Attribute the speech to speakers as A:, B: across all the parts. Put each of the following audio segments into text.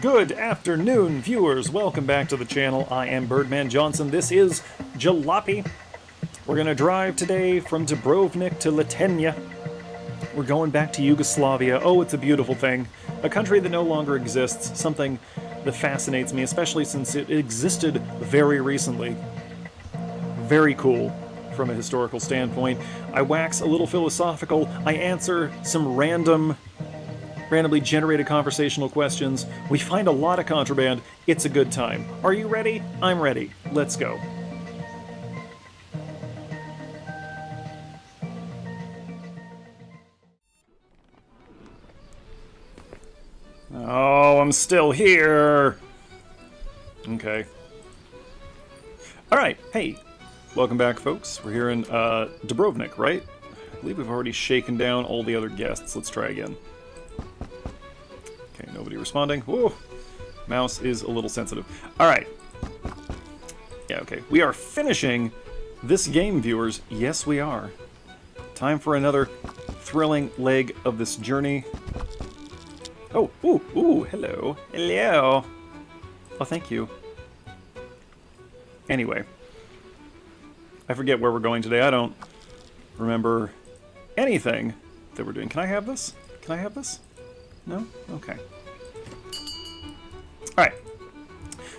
A: Good afternoon, viewers. Welcome back to the channel. I am Birdman Johnson. This is Jalopy. We're going to drive today from Dubrovnik to Litenya. We're going back to Yugoslavia. Oh, it's a beautiful thing. A country that no longer exists. Something that fascinates me, especially since it existed very recently. Very cool from a historical standpoint. I wax a little philosophical. I answer some randomly generated conversational questions. We find a lot of contraband. It's a good time. Are you ready? I'm ready. Let's go. Oh, I'm still here. Okay. Alright, hey. Welcome back, folks. We're here in Dubrovnik, right? I believe we've already shaken down all the other guests. Let's try again. Okay, nobody responding. Whoa! Mouse is a little sensitive. Alright. Yeah, okay. We are finishing this game, viewers. Yes, we are. Time for another thrilling leg of this journey. Oh, ooh, hello. Hello. Oh, thank you. Anyway. I forget where we're going today. I don't remember anything that we're doing. Can I have this? Can I have this? No? Okay. Alright.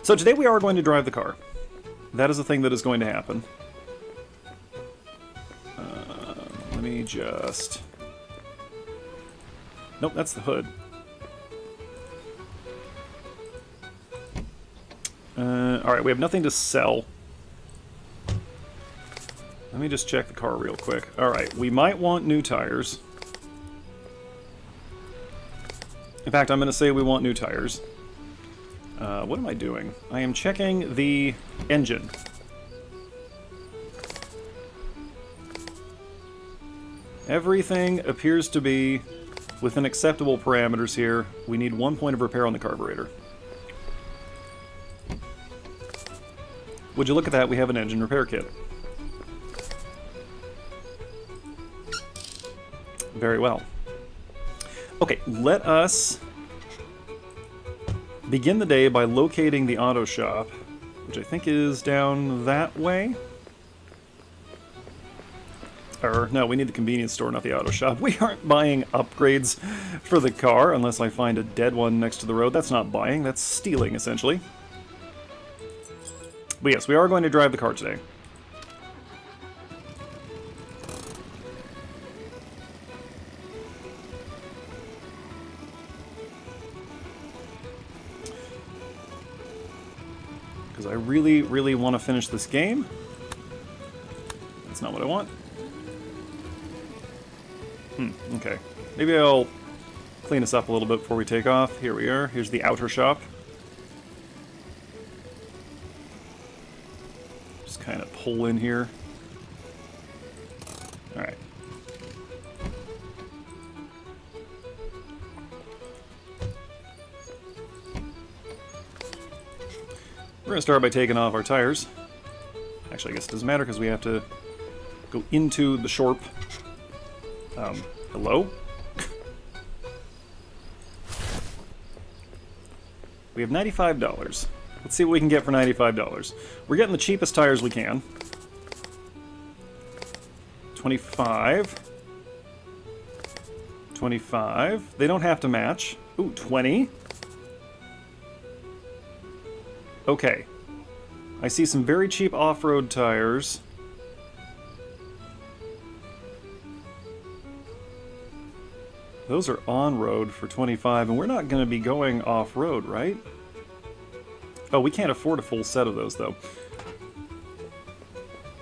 A: So today we are going to drive the car. That is a thing that is going to happen. Let me just... Nope, that's the hood. Alright, we have nothing to sell. Let me just check the car real quick. Alright, we might want new tires. In fact, I'm going to say we want new tires. What am I doing? I am checking the engine. Everything appears to be within acceptable parameters here. We need 1 point of repair on the carburetor. Would you look at that, we have an engine repair kit. Very well. Okay, let us begin the day by locating the auto shop, which I think is down that way. Or, no, we need the convenience store, not the auto shop. We aren't buying upgrades for the car unless I find a dead one next to the road. That's not buying, that's stealing, essentially. But yes, we are going to drive the car today. Because I really, really want to finish this game. That's not what I want. Okay. Maybe I'll clean us up a little bit before we take off. Here we are. Here's the outer shop. Just kind of pull in here. Alright. We're going to start by taking off our tires. Actually, I guess it doesn't matter because we have to go into the shop. Hello? We have $95. Let's see what we can get for $95. We're getting the cheapest tires we can. 25. 25. They don't have to match. Ooh, 20. Okay. I see some very cheap off-road tires. Those are on-road for 25, and we're not going to be going off-road, right? Oh, we can't afford a full set of those, though.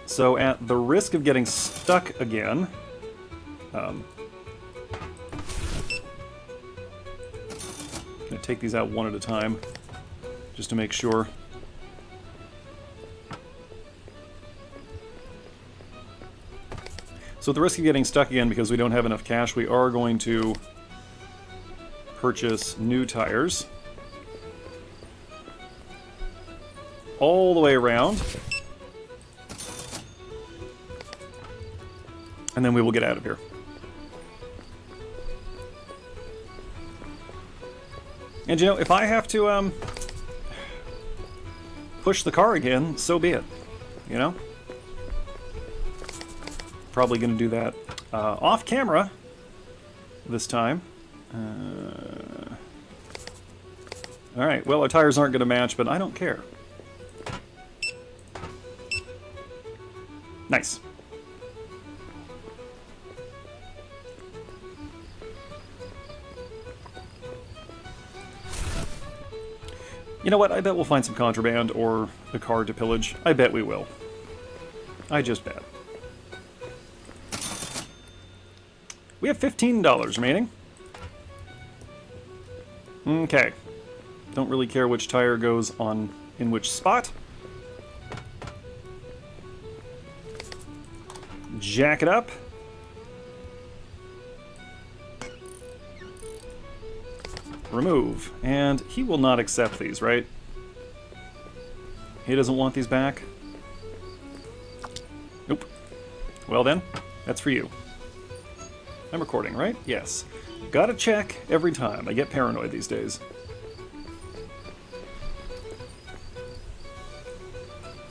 A: So, at the risk of getting stuck again... I'm going to take these out one at a time, just to make sure. So at the risk of getting stuck again because we don't have enough cash, we are going to purchase new tires. All the way around. And then we will get out of here. And you know, if I have to push the car again, so be it. You know? Probably going to do that off camera this time. Alright, well, our tires aren't going to match, but I don't care. Nice. You know what? I bet we'll find some contraband or a car to pillage. I bet we will. I just bet. We have $15 remaining. Okay. Don't really care which tire goes on in which spot. Jack it up. Remove. And he will not accept these, right? He doesn't want these back? Nope. Well then, that's for you. I'm recording, right? Yes. Gotta check every time. I get paranoid these days.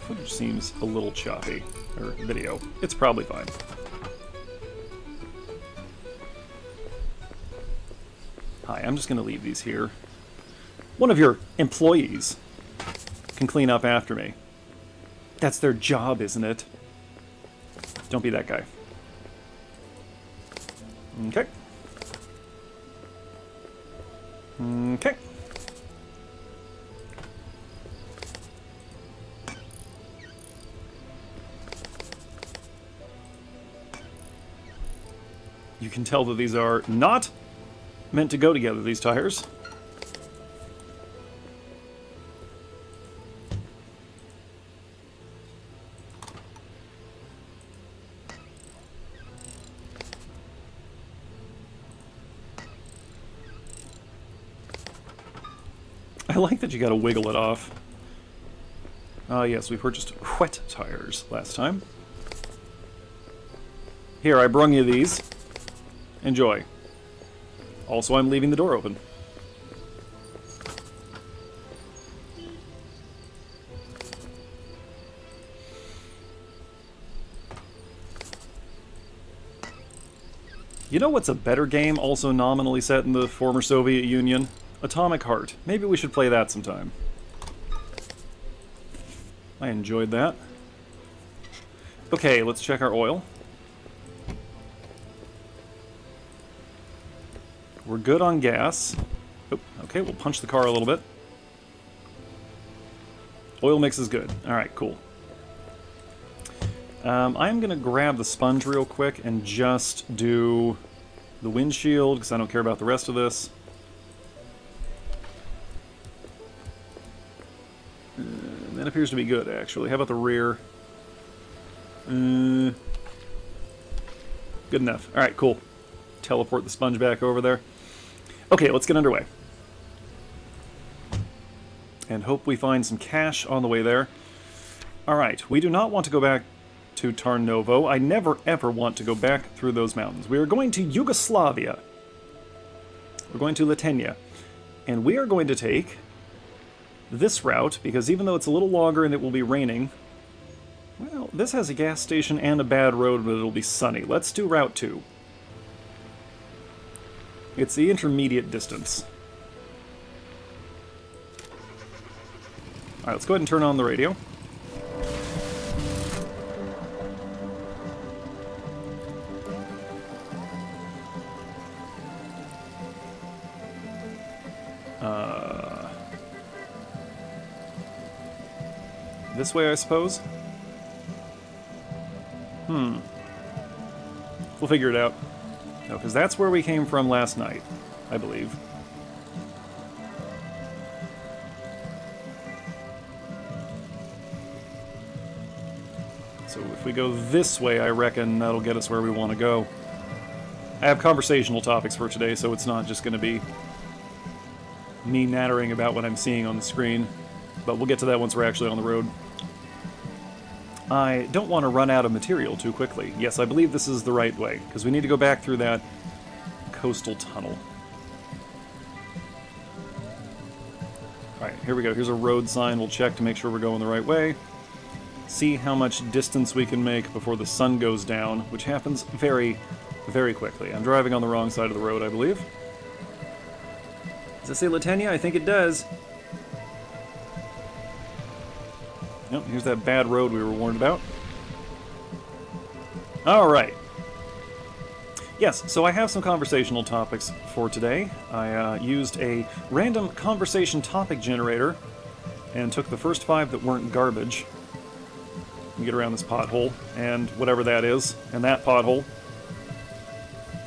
A: Footage seems a little choppy. Or video. It's probably fine. Hi, I'm just gonna leave these here. One of your employees can clean up after me. That's their job, isn't it? Don't be that guy. Okay. Okay. You can tell that these are not meant to go together, these tires. I like that you gotta wiggle it off. Yes, we purchased wet tires last time. Here, I brung you these. Enjoy. Also, I'm leaving the door open. You know what's a better game, also nominally set in the former Soviet Union? Atomic Heart. Maybe we should play that sometime. I enjoyed that. Okay, let's check our oil. We're good on gas. Oh, okay, we'll punch the car a little bit. Oil mix is good. Alright, cool. I'm going to grab the sponge real quick and just do the windshield, because I don't care about the rest of this. That appears to be good, actually. How about the rear? Good enough. Alright, cool. Teleport the sponge back over there. Okay, let's get underway. And hope we find some cash on the way there. Alright, we do not want to go back to Tarnovo. I never ever want to go back through those mountains. We are going to Yugoslavia. We're going to Litenia. And we are going to take this route, because even though it's a little longer and it will be raining, well, this has a gas station and a bad road, but it'll be sunny. Let's do Route 2. It's the intermediate distance. Alright, let's go ahead and turn on the radio. This way, I suppose? We'll figure it out. No, because that's where we came from last night, I believe. So if we go this way, I reckon that'll get us where we want to go. I have conversational topics for today, so it's not just going to be me nattering about what I'm seeing on the screen. But we'll get to that once we're actually on the road. I don't want to run out of material too quickly. Yes, I believe this is the right way, because we need to go back through that coastal tunnel. Alright, here we go. Here's a road sign. We'll check to make sure we're going the right way. See how much distance we can make before the sun goes down, which happens very, very quickly. I'm driving on the wrong side of the road, I believe. Does it say Latenia? I think it does. Yep, here's that bad road we were warned about. Alright. Yes, so I have some conversational topics for today. I used a random conversation topic generator and took the first 5 that weren't garbage. And get around this pothole, and whatever that is, and that pothole.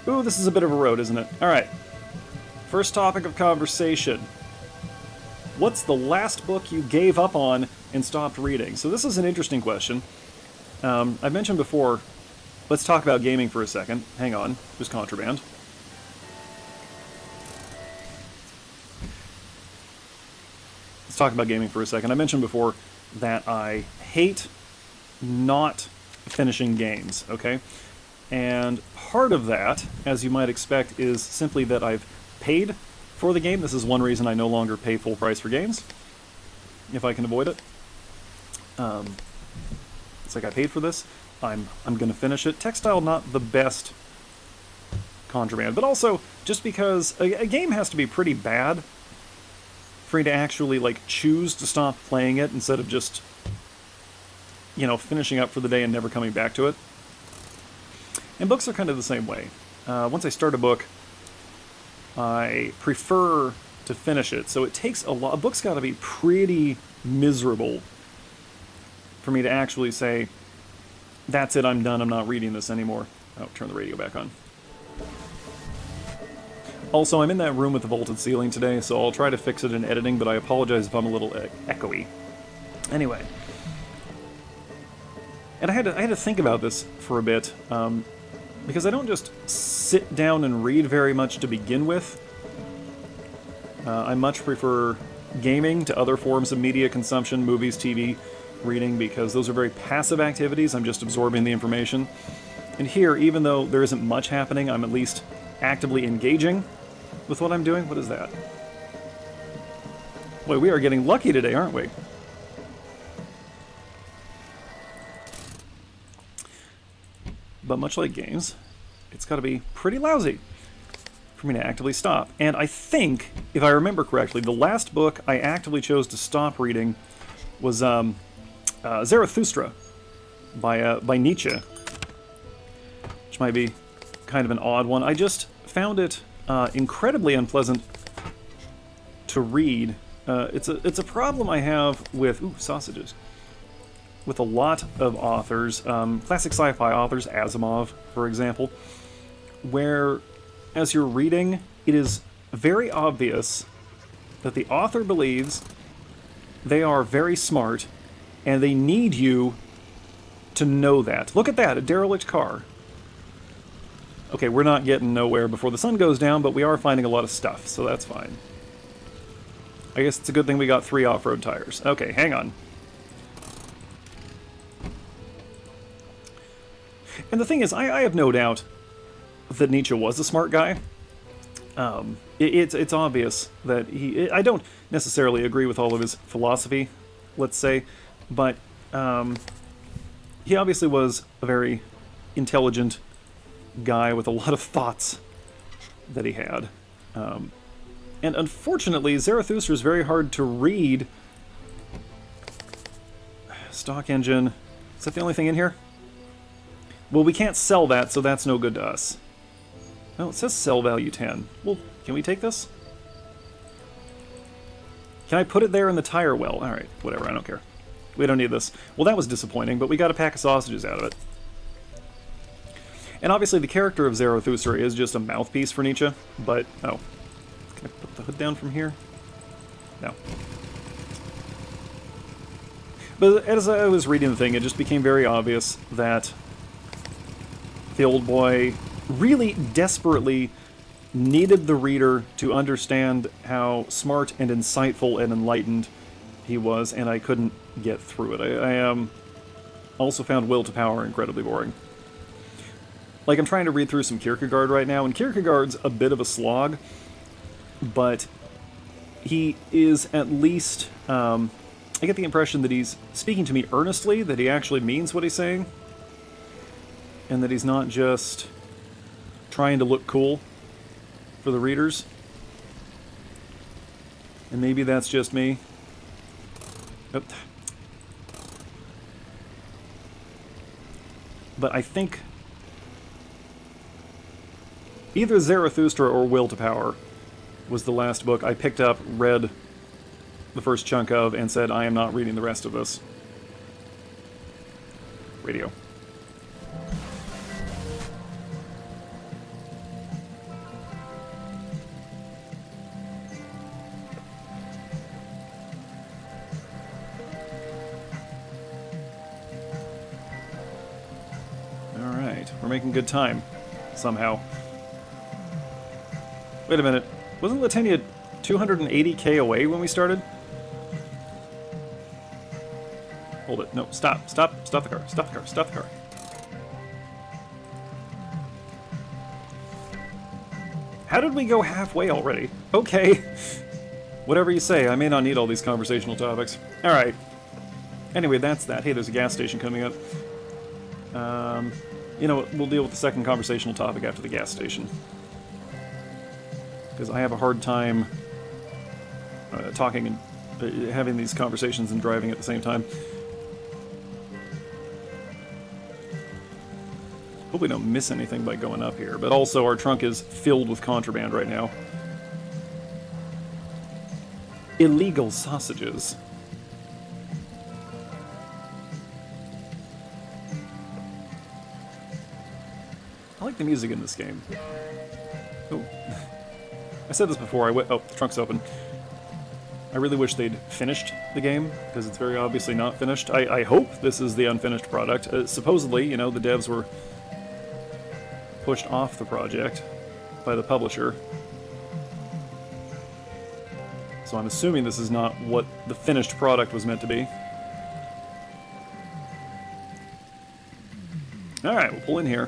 A: Ooh, this is a bit of a road, isn't it? Alright. First topic of conversation. What's the last book you gave up on and stopped reading? So this is an interesting question. I've mentioned before, let's talk about gaming for a second. Hang on, there's contraband. Let's talk about gaming for a second. I mentioned before that I hate not finishing games, okay? And part of that, as you might expect, is simply that I've paid for the game. This is one reason I no longer pay full price for games, if I can avoid it. It's like I paid for this. I'm going to finish it. Textile, not the best contraband, but also just because a game has to be pretty bad for you to actually like choose to stop playing it instead of just, you know, finishing up for the day and never coming back to it. And books are kind of the same way. Once I start a book, I prefer to finish it. So it takes a lot. A book's got to be pretty miserable for me to actually say, that's it, I'm done, I'm not reading this anymore. Oh, turn the radio back on. Also, I'm in that room with the vaulted ceiling today, so I'll try to fix it in editing, but I apologize if I'm a little echoey. Anyway. And I had to think about this for a bit, because I don't just sit down and read very much to begin with. I much prefer gaming to other forms of media consumption, movies, TV, reading, because those are very passive activities. I'm just absorbing the information. And here, even though there isn't much happening, I'm at least actively engaging with what I'm doing. What is that? Boy, we are getting lucky today, aren't we? But much like games, it's got to be pretty lousy for me to actively stop. And I think, if I remember correctly, the last book I actively chose to stop reading was Zarathustra by Nietzsche, which might be kind of an odd one. I just found it incredibly unpleasant to read. It's a problem I have with sausages. With a lot of authors, classic sci-fi authors, Asimov, for example, where, as you're reading, it is very obvious that the author believes they are very smart, and they need you to know that. Look at that, a derelict car. Okay, we're not getting nowhere before the sun goes down, but we are finding a lot of stuff, so that's fine. I guess it's a good thing we got 3 off-road tires. Okay, hang on. And the thing is, I have no doubt that Nietzsche was a smart guy. It's obvious that I don't necessarily agree with all of his philosophy, let's say, but he obviously was a very intelligent guy with a lot of thoughts that he had. And unfortunately, Zarathustra is very hard to read. Stock engine. Is that the only thing in here? Well, we can't sell that, so that's no good to us. Well, it says sell value 10. Well, can we take this? Can I put it there in the tire well? Alright, whatever, I don't care. We don't need this. Well, that was disappointing, but we got a pack of sausages out of it. And obviously the character of Zarathustra is just a mouthpiece for Nietzsche, but... Oh. Can I put the hood down from here? No. But as I was reading the thing, it just became very obvious that the old boy really desperately needed the reader to understand how smart and insightful and enlightened he was, and I couldn't get through it. I also found Will to Power incredibly boring. Like, I'm trying to read through some Kierkegaard right now, and Kierkegaard's a bit of a slog, but he is at least, I get the impression that he's speaking to me earnestly, that he actually means what he's saying, and that he's not just trying to look cool for the readers. And maybe that's just me. Oh. But I think either Zarathustra or Will to Power was the last book I picked up, read the first chunk of, and said, I am not reading the rest of this. Radio. Alright, we're making good time, somehow. Wait a minute, wasn't Latenia 280k away when we started? Hold it, no, stop the car, stop the car. How did we go halfway already? Okay. Whatever you say, I may not need all these conversational topics. Alright. Anyway, that's that. Hey, there's a gas station coming up. You know what, we'll deal with the second conversational topic after the gas station. Because I have a hard time talking and having these conversations and driving at the same time. Hope we don't miss anything by going up here, but also our trunk is filled with contraband right now. Illegal sausages. I like the music in this game. Oh. I said this before, oh, the trunk's open. I really wish they'd finished the game, because it's very obviously not finished. I hope this is the unfinished product. Supposedly, you know, the devs were pushed off the project by the publisher. So I'm assuming this is not what the finished product was meant to be. Alright, we'll pull in here.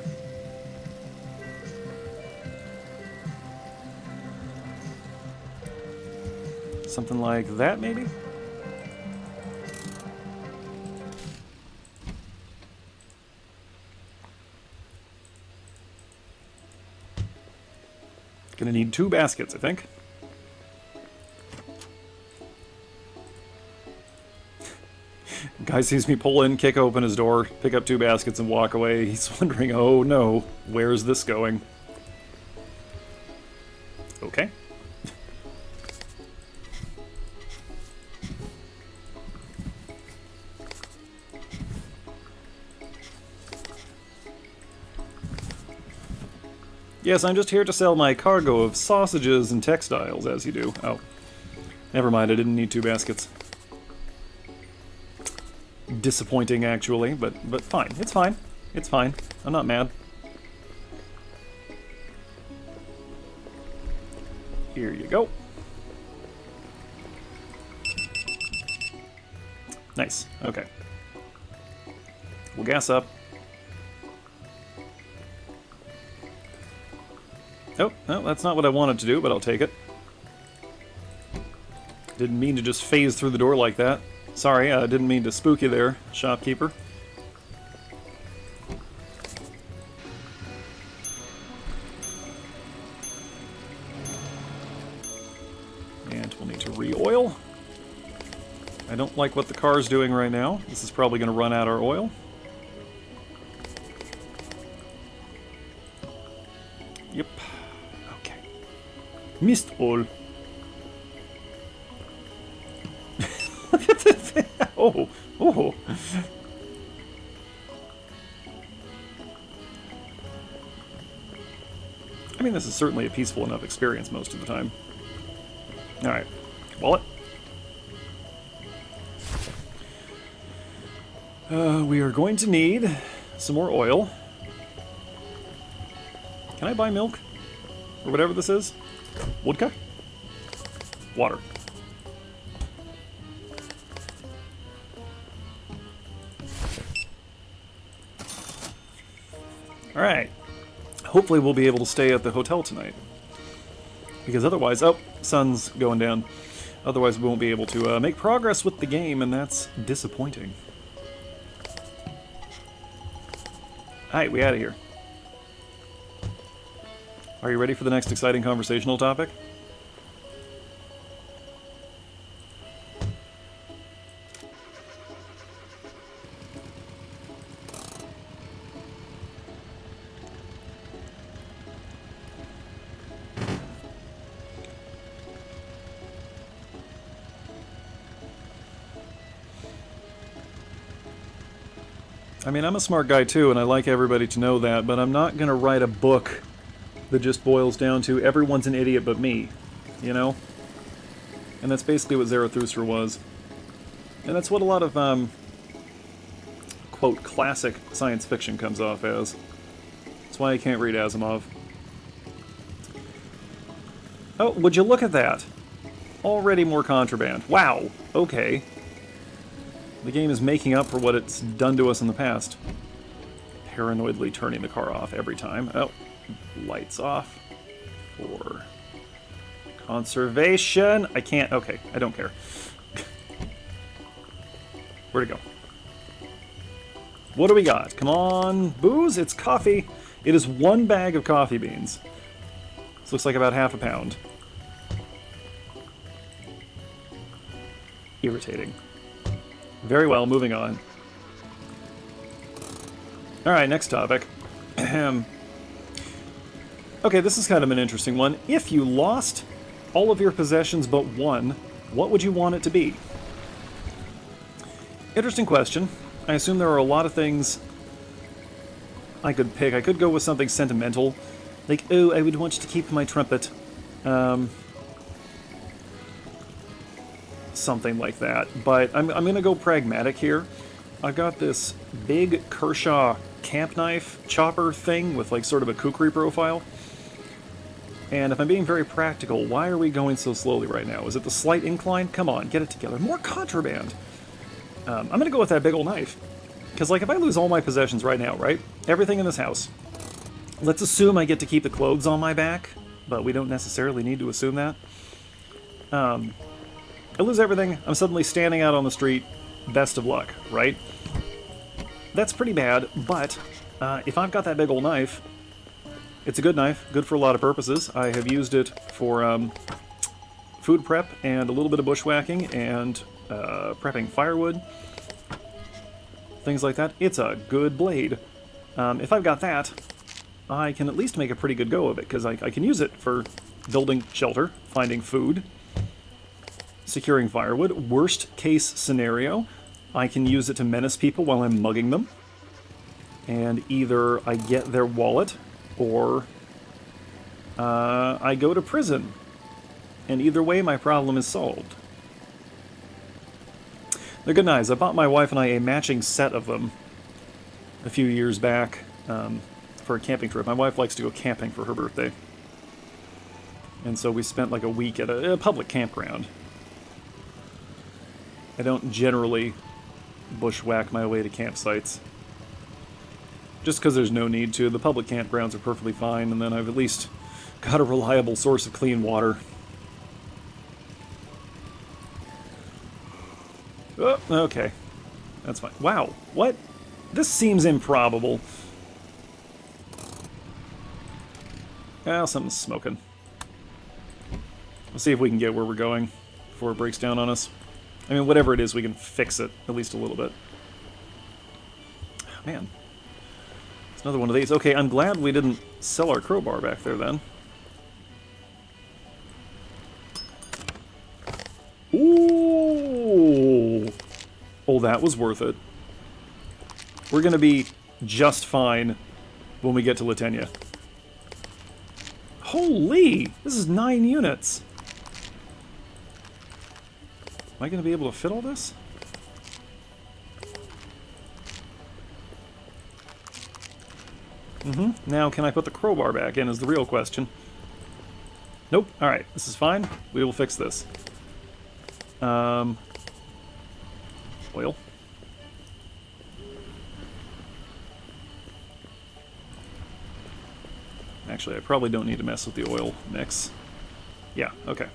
A: Something like that, maybe? Gonna need 2 baskets, I think. Guy sees me pull in, kick open his door, pick up 2 baskets, and walk away. He's wondering, oh no, where's this going? Okay. Yes, I'm just here to sell my cargo of sausages and textiles, as you do. Oh. Never mind, I didn't need 2 baskets. Disappointing, actually, but fine. It's fine. It's fine. I'm not mad. Here you go. Nice. Okay. We'll gas up. Oh, no, that's not what I wanted to do, but I'll take it. Didn't mean to just phase through the door like that. Sorry, I didn't mean to spook you there, shopkeeper. And we'll need to re-oil. I don't like what the car's doing right now. This is probably going to run out our oil. Yep. Okay. Missed oil. Look at this. Oh, oh. I mean, this is certainly a peaceful enough experience most of the time. Alright. Wallet. We are going to need some more oil. Can I buy milk? Or whatever this is? Vodka? Water. Alright. Hopefully we'll be able to stay at the hotel tonight. Because otherwise... Oh, sun's going down. Otherwise we won't be able to make progress with the game, and that's disappointing. Alright, we out of here. Are you ready for the next exciting conversational topic? I mean, I'm a smart guy too, and I like everybody to know that, but I'm not going to write a book that just boils down to everyone's an idiot but me, you know? And that's basically what Zarathustra was. And that's what a lot of, quote, classic science fiction comes off as. That's why I can't read Asimov. Oh, would you look at that? Already more contraband. Wow, okay. The game is making up for what it's done to us in the past. Paranoidly turning the car off every time. Oh, lights off. For conservation. I can't. Okay, I don't care. Where'd it go? What do we got? Come on, booze. It's coffee. It is 1 bag of coffee beans. This looks like about half a pound. Irritating. Very well, moving on. Alright, next topic. Okay, this is kind of an interesting one. If you lost all of your possessions but one, what would you want it to be? Interesting question. I assume there are a lot of things I could pick. I could go with something sentimental. Like, oh, I would want to keep my trumpet. Something like that. But I'm going to go pragmatic here. I've got this big Kershaw camp knife chopper thing with like sort of a kukri profile. And if I'm being very practical, why are we going so slowly right now? Is it the slight incline? Come on, get it together. More contraband! I'm going to go with that big old knife. Because like if I lose all my possessions right now, right? Everything in this house. Let's assume I get to keep the clothes on my back, but we don't necessarily need to assume that. I lose everything, I'm suddenly standing out on the street, best of luck, right? That's pretty bad, but if I've got that big old knife, it's a good knife, good for a lot of purposes. I have used it for food prep and a little bit of bushwhacking and prepping firewood, things like that. It's a good blade. If I've got that, I can at least make a pretty good go of it, because I can use it for building shelter, finding food, securing firewood. Worst case scenario, I can use it to menace people while I'm mugging them. And either I get their wallet, or I go to prison. And either way, my problem is solved. They're good knives. I bought my wife and I a matching set of them a few years back for a camping trip. My wife likes to go camping for her birthday. And so we spent like a week at a public campground. I don't generally bushwhack my way to campsites. Just because there's no need to. The public campgrounds are perfectly fine, and then I've at least got a reliable source of clean water. Oh, okay. That's fine. Wow, what? This seems improbable. Well, something's smoking. Let's see if we can get where we're going before it breaks down on us. I mean, whatever it is, we can fix it, at least a little bit. Oh, man. It's another one of these. Okay, I'm glad we didn't sell our crowbar back there, then. Ooh! Oh, that was worth it. We're gonna be just fine when we get to Latenya. Holy! This is 9 units! Am I going to be able to fit all this? Now, can I put the crowbar back in is the real question. Nope. Alright, this is fine. We will fix this. Oil. Actually, I probably don't need to mess with the oil mix. Yeah, okay.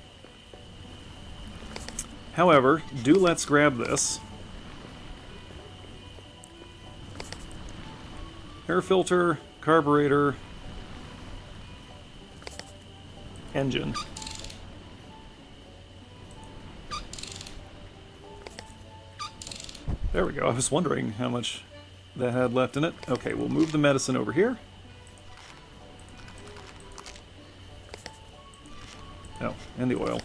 A: However, let's grab this. Air filter, carburetor, engine. There we go. I was wondering how much that had left in it. Okay, we'll move the medicine over here. Oh, and the oil.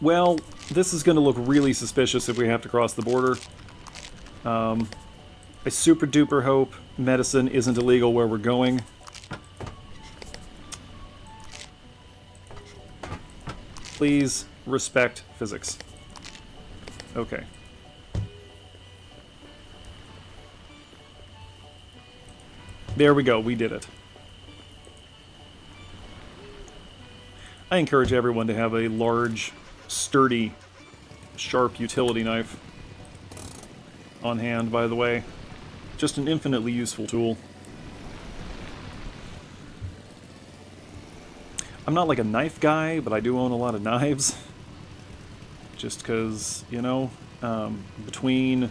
A: Well, this is going to look really suspicious if we have to cross the border. I super duper hope medicine isn't illegal where we're going. Please respect physics. Okay. There we go, we did it. I encourage everyone to have a large, sturdy, sharp utility knife on hand, by the way. Just an infinitely useful tool. I'm not like a knife guy, but I do own a lot of knives. Just because, you know, between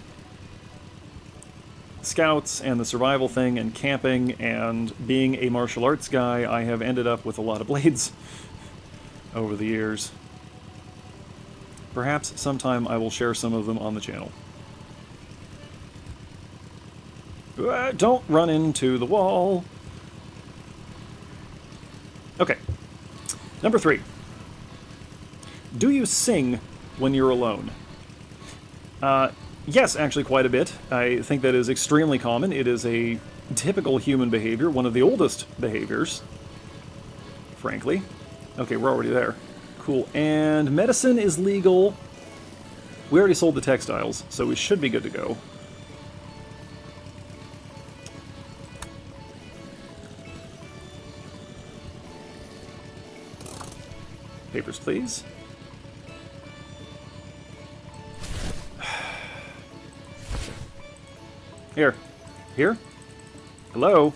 A: scouts and the survival thing and camping and being a martial arts guy, I have ended up with a lot of blades over the years. Perhaps sometime I will share some of them on the channel. Don't run into the wall. Okay. Number 3. Do you sing when you're alone? Yes, actually quite a bit. I think that is extremely common. It is a typical human behavior, one of the oldest behaviors, frankly. Okay, we're already there. Cool. And medicine is legal. We already sold the textiles, so we should be good to go. Papers, please. Here. Here? Hello?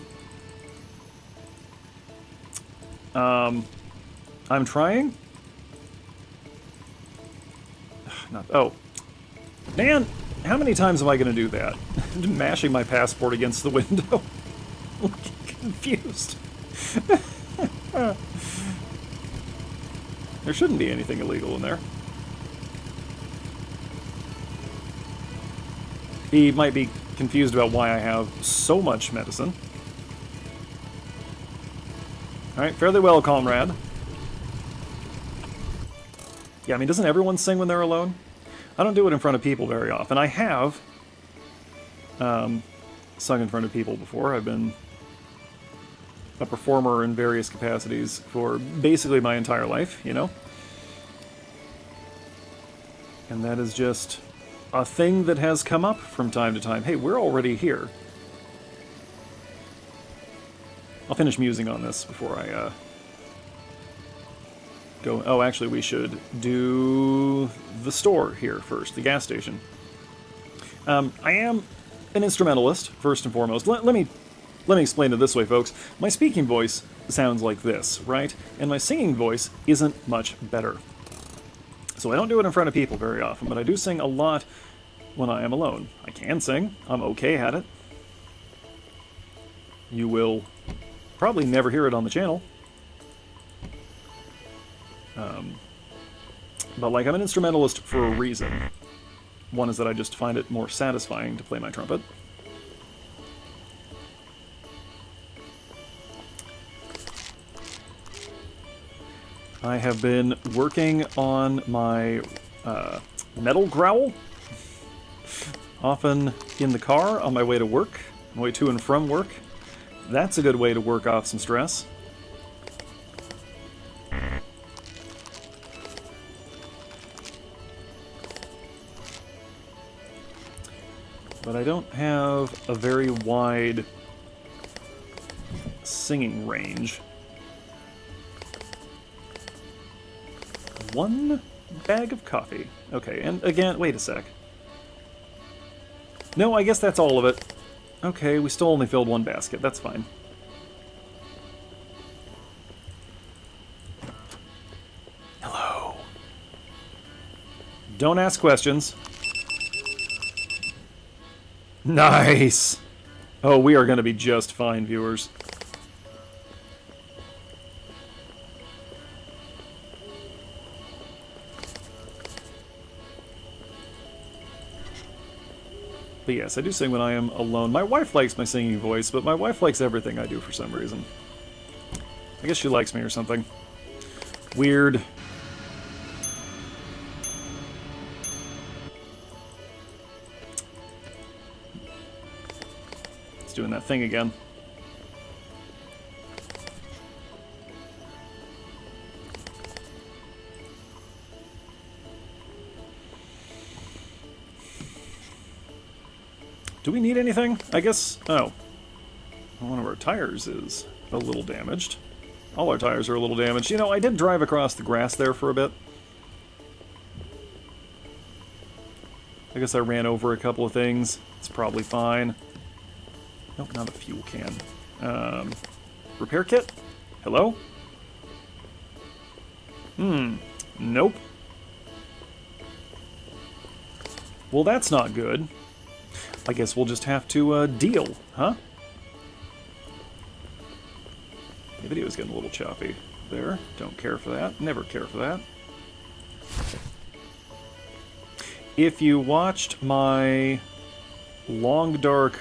A: I'm trying? Not... Oh. Man! How many times am I going to do that? I'm mashing my passport against the window. Looking confused. There shouldn't be anything illegal in there. He might be confused about why I have so much medicine. Alright, fairly well, comrade. Yeah, I mean, doesn't everyone sing when they're alone? I don't do it in front of people very often. I have sung in front of people before. I've been a performer in various capacities for basically my entire life, you know? And that is just a thing that has come up from time to time. Hey, we're already here. I'll finish musing on this before I go... Oh, actually, we should do the store here first, the gas station. I am an instrumentalist, first and foremost. Let me explain it this way, folks. My speaking voice sounds like this, right? And my singing voice isn't much better. So I don't do it in front of people very often, but I do sing a lot when I am alone. I can sing. I'm okay at it. You will probably never hear it on the channel. But like, I'm an instrumentalist for a reason. One is that I just find it more satisfying to play my trumpet. I have been working on my metal growl, often in the car on my way to work, on my way to and from work. That's a good way to work off some stress. But I don't have a very wide singing range. One bag of coffee. Okay, and again, wait a sec. No, I guess that's all of it. Okay, we still only filled one basket. That's fine. Hello. Don't ask questions. Nice! Oh, we are going to be just fine, viewers. But yes, I do sing when I am alone. My wife likes my singing voice, but my wife likes everything I do for some reason. I guess she likes me or something. Weird. It's doing that thing again. Do we need anything? I guess... Oh. One of our tires is a little damaged. All our tires are a little damaged. You know, I did drive across the grass there for a bit. I guess I ran over a couple of things. It's probably fine. Nope, not a fuel can. Repair kit? Hello? Nope. Well, that's not good. I guess we'll just have to deal, huh? The video is getting a little choppy there. Don't care for that. Never care for that. If you watched my Long Dark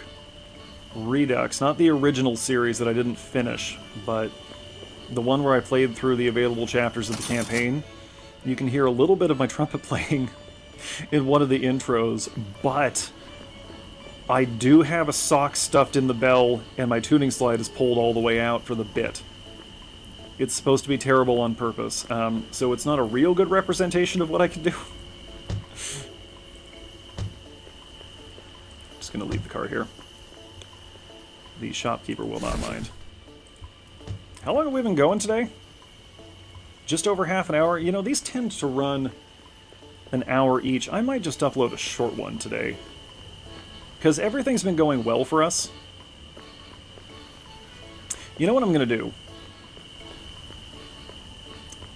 A: Redux, not the original series that I didn't finish, but the one where I played through the available chapters of the campaign, you can hear a little bit of my trumpet playing in one of the intros, but I do have a sock stuffed in the bell, and my tuning slide is pulled all the way out for the bit. It's supposed to be terrible on purpose, so it's not a real good representation of what I can do. Just gonna leave the car here. The shopkeeper will not mind. How long have we been going today? Just over half an hour. You know, these tend to run an hour each. I might just upload a short one today, because everything's been going well for us. You know what I'm going to do?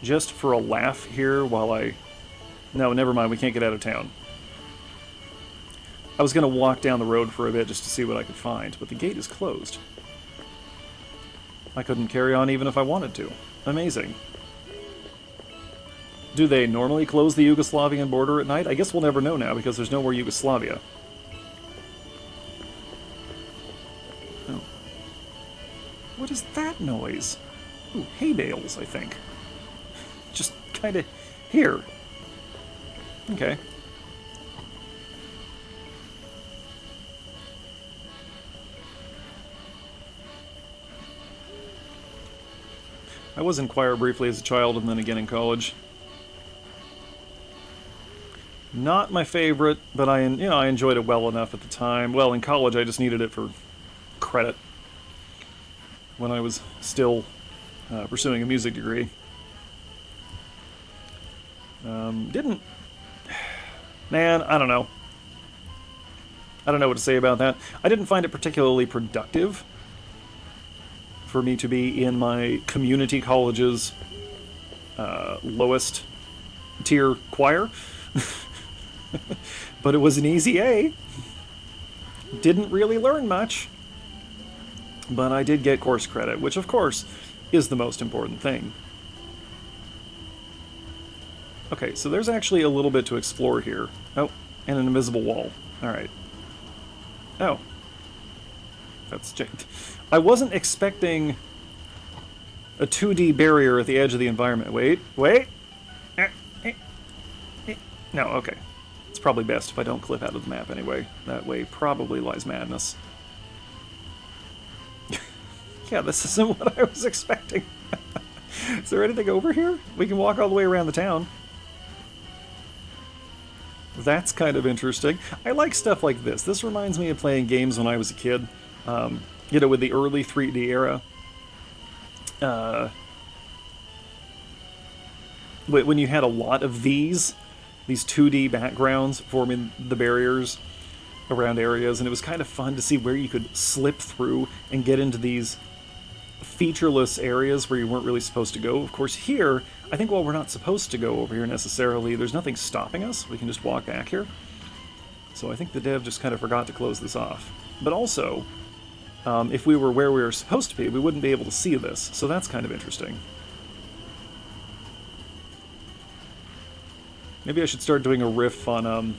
A: Just for a laugh here while I... No, never mind, we can't get out of town. I was going to walk down the road for a bit just to see what I could find, but the gate is closed. I couldn't carry on even if I wanted to. Amazing. Do they normally close the Yugoslavian border at night? I guess we'll never know now because there's no more Yugoslavia. Oh. What is that noise? Ooh, hay bales, I think. Just kind of here. Okay. I was in choir briefly as a child and then again in college. Not my favorite, but I enjoyed it well enough at the time. Well, in college I just needed it for credit when I was still pursuing a music degree. Didn't... Man, I don't know. I don't know what to say about that. I didn't find it particularly productive for me to be in my community college's lowest tier choir. But it was an easy A. Didn't really learn much. But I did get course credit, which of course is the most important thing. Okay, so there's actually a little bit to explore here. Oh, and an invisible wall. Alright. Oh. That's... I wasn't expecting a 2D barrier at the edge of the environment. Wait. No, okay. It's probably best if I don't clip out of the map anyway. That way probably lies madness. Yeah, this isn't what I was expecting. Is there anything over here? We can walk all the way around the town. That's kind of interesting. I like stuff like this. This reminds me of playing games when I was a kid. You know, with the early 3D era. When you had a lot of these 2D backgrounds forming the barriers. around areas, and it was kind of fun to see where you could slip through and get into these featureless areas where you weren't really supposed to go. Of course, here, I think while we're not supposed to go over here necessarily, there's nothing stopping us. We can just walk back here. So I think the dev just kind of forgot to close this off. But also, if we were where we were supposed to be, we wouldn't be able to see this. So that's kind of interesting. Maybe I should start doing a riff on,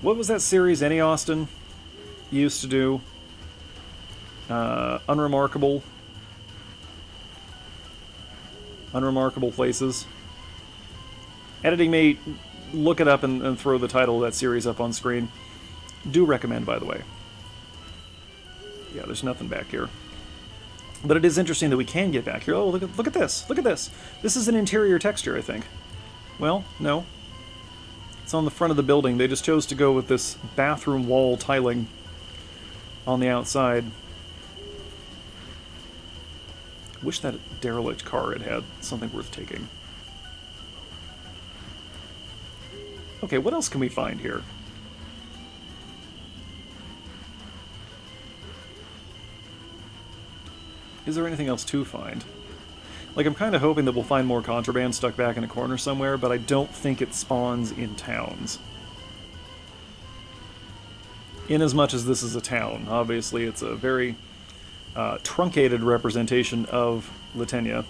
A: what was that series Any Austin used to do? Unremarkable Places. Editing may look it up and throw the title of that series up on screen. Do recommend, by the way. Yeah, there's nothing back here. But it is interesting that we can get back here. Oh, look at this. Look at this. This is an interior texture, I think. Well, no. It's on the front of the building. They just chose to go with this bathroom wall tiling on the outside. Wish that derelict car had something worth taking. Okay, what else can we find here? Is there anything else to find? Like, I'm kind of hoping that we'll find more contraband stuck back in a corner somewhere, but I don't think it spawns in towns. Inasmuch as this is a town, obviously it's a very truncated representation of Litenia.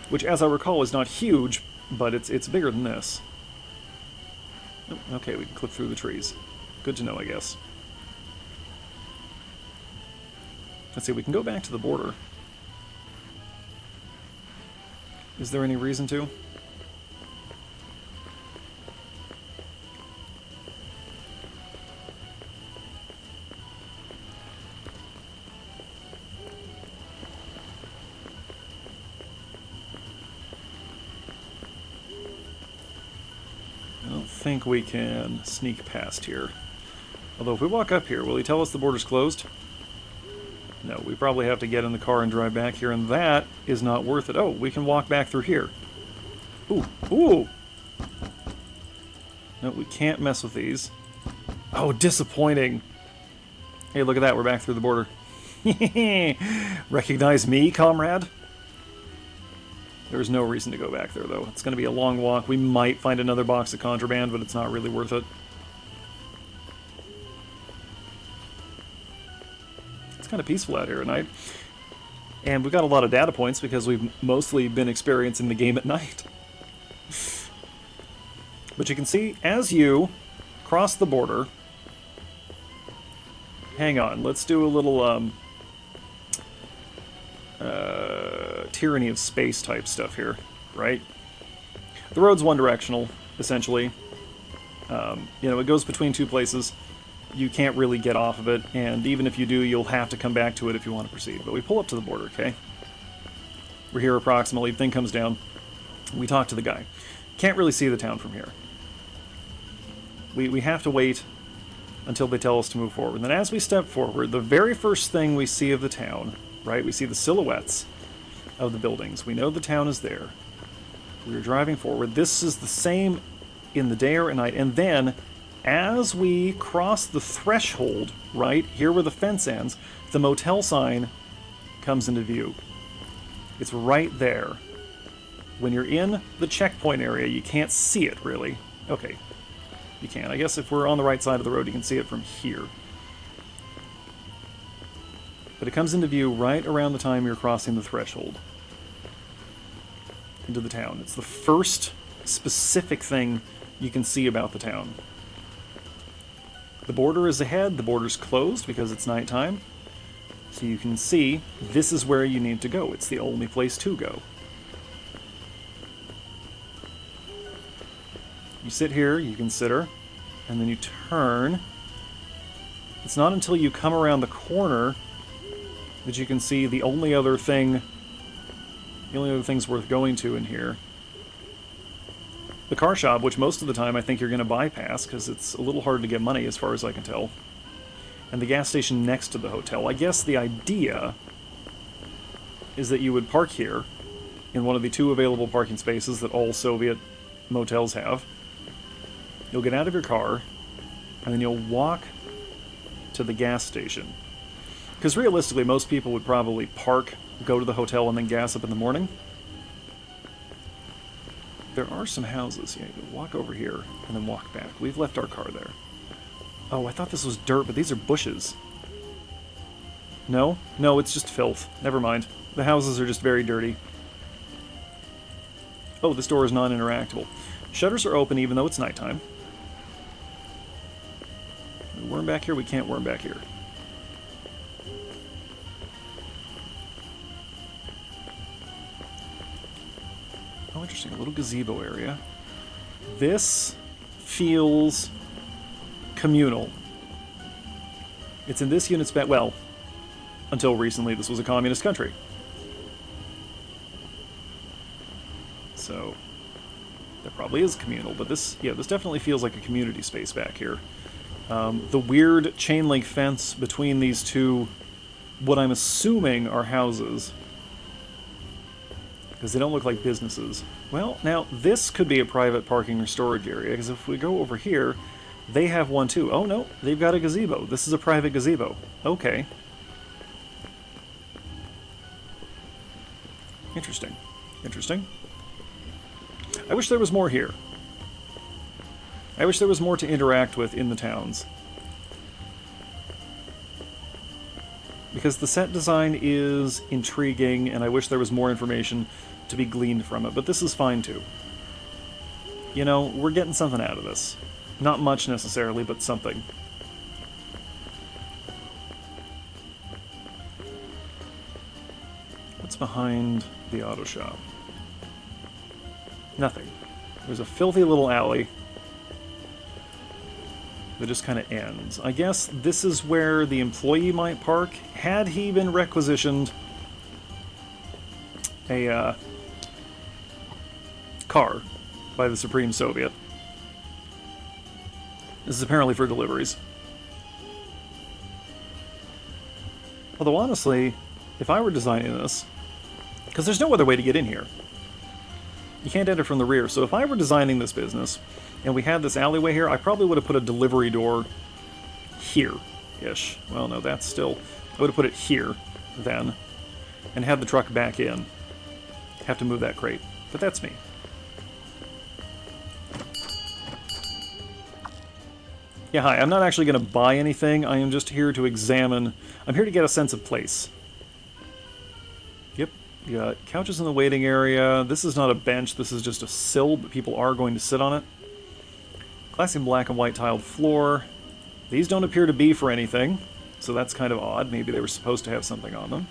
A: Which, as I recall, is not huge, but it's bigger than this. Oh, okay, we can clip through the trees. Good to know, I guess. Let's see, we can go back to the border. Is there any reason to? I don't think we can sneak past here. Although if we walk up here, will he tell us the border's closed? No, we probably have to get in the car and drive back here, and that is not worth it. Oh, we can walk back through here. Ooh, ooh! No, we can't mess with these. Oh, disappointing! Hey, look at that, we're back through the border. Recognize me, comrade? There's no reason to go back there, though. It's going to be a long walk. We might find another box of contraband, but it's not really worth it. It's kind of peaceful out here at night. And we've got a lot of data points because we've mostly been experiencing the game at night. But you can see, as you cross the border... Hang on, let's do a little tyranny of space type stuff here, right? The road's one-directional, essentially. You know, it goes between two places. You can't really get off of it, and even if you do, you'll have to come back to it if you want to proceed. But we pull up to the border, okay? We're here approximately, the thing comes down, we talk to the guy. Can't really see the town from here. We have to wait until they tell us to move forward. And then as we step forward, the very first thing we see of the town, right, we see the silhouettes of the buildings. We know the town is there. We're driving forward. This is the same in the day or at night, and then as we cross the threshold, right, here where the fence ends, the motel sign comes into view. It's right there. When you're in the checkpoint area, you can't see it, really. Okay, you can. I guess if we're on the right side of the road, you can see it from here. But it comes into view right around the time you're crossing the threshold into the town. It's the first specific thing you can see about the town. The border is ahead, the border's closed because it's nighttime. So you can see this is where you need to go. It's the only place to go. You sit here, you consider, and then you turn. It's not until you come around the corner that you can see the only other things worth going to in here. The car shop, which most of the time I think you're going to bypass because it's a little hard to get money as far as I can tell. And the gas station next to the hotel. I guess the idea is that you would park here in one of the 2 available parking spaces that all Soviet motels have. You'll get out of your car, and then you'll walk to the gas station. Because realistically, most people would probably park, go to the hotel, and then gas up in the morning. There are some houses. Yeah, you can walk over here, and then walk back. We've left our car there. Oh, I thought this was dirt, but these are bushes. No? No, it's just filth. Never mind. The houses are just very dirty. Oh, this door is non-interactable. Shutters are open even though it's nighttime. Can we worm back here? We can't worm back here. Oh, interesting. A little gazebo area. This feels communal. It's in this unit spec. Well, until recently, this was a communist country. So, that probably is communal, but this, yeah, this definitely feels like a community space back here. The weird chain link fence between these 2, what I'm assuming are houses, because they don't look like businesses. Well, now, this could be a private parking or storage area, because if we go over here, they have one too. Oh no, they've got a gazebo. This is a private gazebo. Okay. Interesting. Interesting. I wish there was more here. I wish there was more to interact with in the towns. Because the set design is intriguing, and I wish there was more information to be gleaned from it. But this is fine, too. You know, we're getting something out of this. Not much, necessarily, but something. What's behind the auto shop? Nothing. There's a filthy little alley that just kind of ends. I guess this is where the employee might park, had he been requisitioned a car by the Supreme Soviet. This is apparently for deliveries. Although honestly, if I were designing this, because there's no other way to get in here. You can't enter from the rear, so if I were designing this business, and we had this alleyway here, I probably would have put a delivery door here-ish. Well, no, that's still... I would have put it here, then, and had the truck back in. Have to move that crate. But that's me. Yeah, hi, I'm not actually going to buy anything, I am just here to examine... I'm here to get a sense of place. Yep. You got couches in the waiting area. This is not a bench, this is just a sill, but people are going to sit on it. Classic black and white tiled floor. These don't appear to be for anything, so that's kind of odd. Maybe they were supposed to have something on them.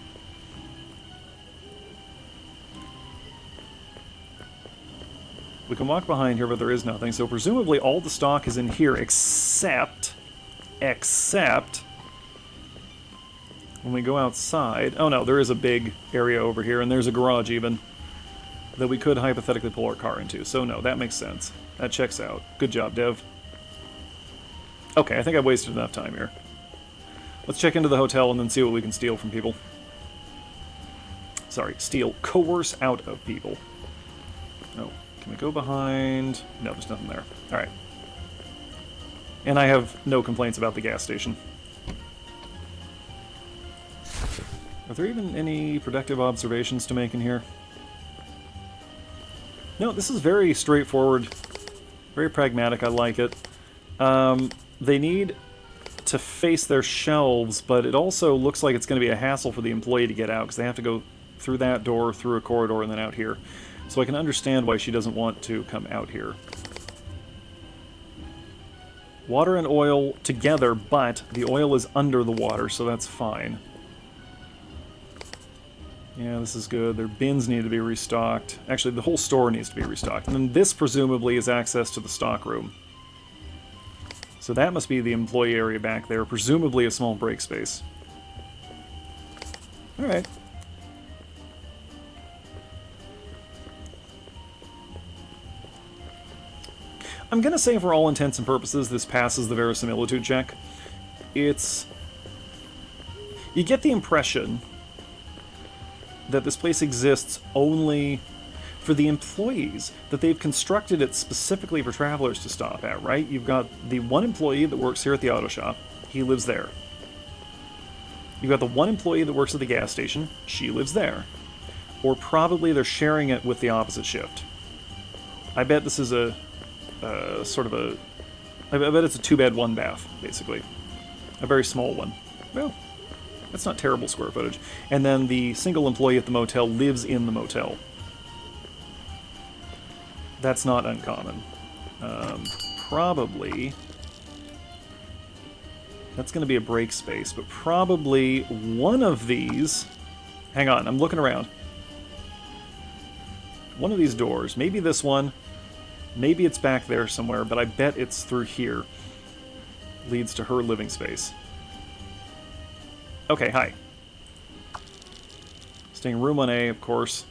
A: We can walk behind here, but there is nothing, so presumably all the stock is in here, except... when we go outside... Oh no, there is a big area over here, and there's a garage even, that we could hypothetically pull our car into. So no, that makes sense. That checks out. Good job, Dev. Okay, I think I've wasted enough time here. Let's check into the hotel and then see what we can steal from people. Sorry, steal. Coerce out of people. Oh, can we go behind? No, there's nothing there. Alright. And I have no complaints about the gas station. Are there even any productive observations to make in here? No, this is very straightforward, very pragmatic, I like it. They need to face their shelves, but it also looks like it's going to be a hassle for the employee to get out, because they have to go through that door, through a corridor, and then out here. So I can understand why she doesn't want to come out here. Water and oil together, but the oil is under the water, so that's fine. Yeah, this is good. Their bins need to be restocked. Actually, the whole store needs to be restocked. And then this, presumably, is access to the stock room. So that must be the employee area back there, presumably a small break space. Alright. I'm gonna say for all intents and purposes this passes the verisimilitude check. It's... You get the impression that this place exists only for the employees that they've constructed it specifically for travelers to stop at, right? You've got the one employee that works here at the auto shop. He lives there. You've got the one employee that works at the gas station. She lives there. Or probably they're sharing it with the opposite shift. I bet this is a sort of a... I bet it's a 2-bed, 1-bath, basically. A very small one. Well, that's not terrible square footage. And then the single employee at the motel lives in the motel. That's not uncommon. Probably... That's going to be a break space, but probably one of these... Hang on, I'm looking around. One of these doors, maybe this one, maybe it's back there somewhere, but I bet it's through here. Leads to her living space. Okay, hi. Staying room 1A, of course.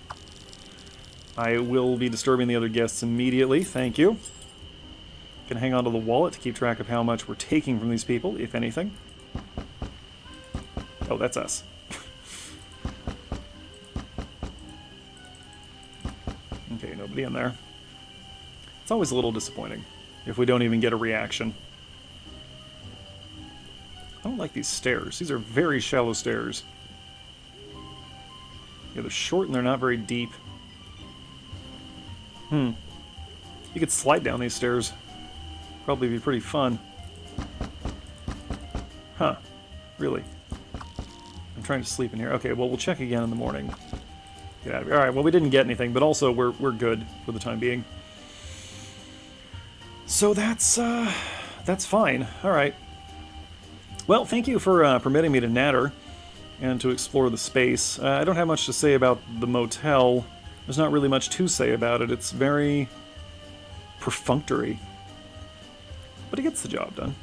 A: I will be disturbing the other guests immediately, thank you. Can hang on to the wallet to keep track of how much we're taking from these people, if anything. Oh, that's us. Okay, nobody in there. It's always a little disappointing if we don't even get a reaction. I don't like these stairs. These are very shallow stairs. Yeah, they're short and they're not very deep. You could slide down these stairs. Probably be pretty fun. Huh. Really? I'm trying to sleep in here. Okay, well, we'll check again in the morning. Get out of here. Alright, well, we didn't get anything, but also we're good for the time being. So that's fine. Alright. Well, thank you for permitting me to natter and to explore the space. I don't have much to say about the motel. There's not really much to say about it. It's very perfunctory. But it gets the job done.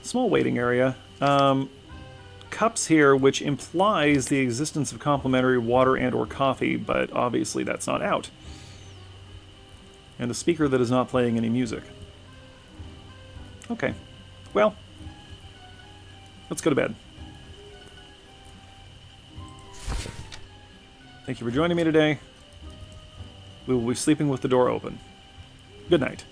A: Small waiting area. Cups here, which implies the existence of complimentary water and or coffee, but obviously that's not out. And a speaker that is not playing any music. Okay. Well, let's go to bed. Thank you for joining me today. We will be sleeping with the door open. Good night.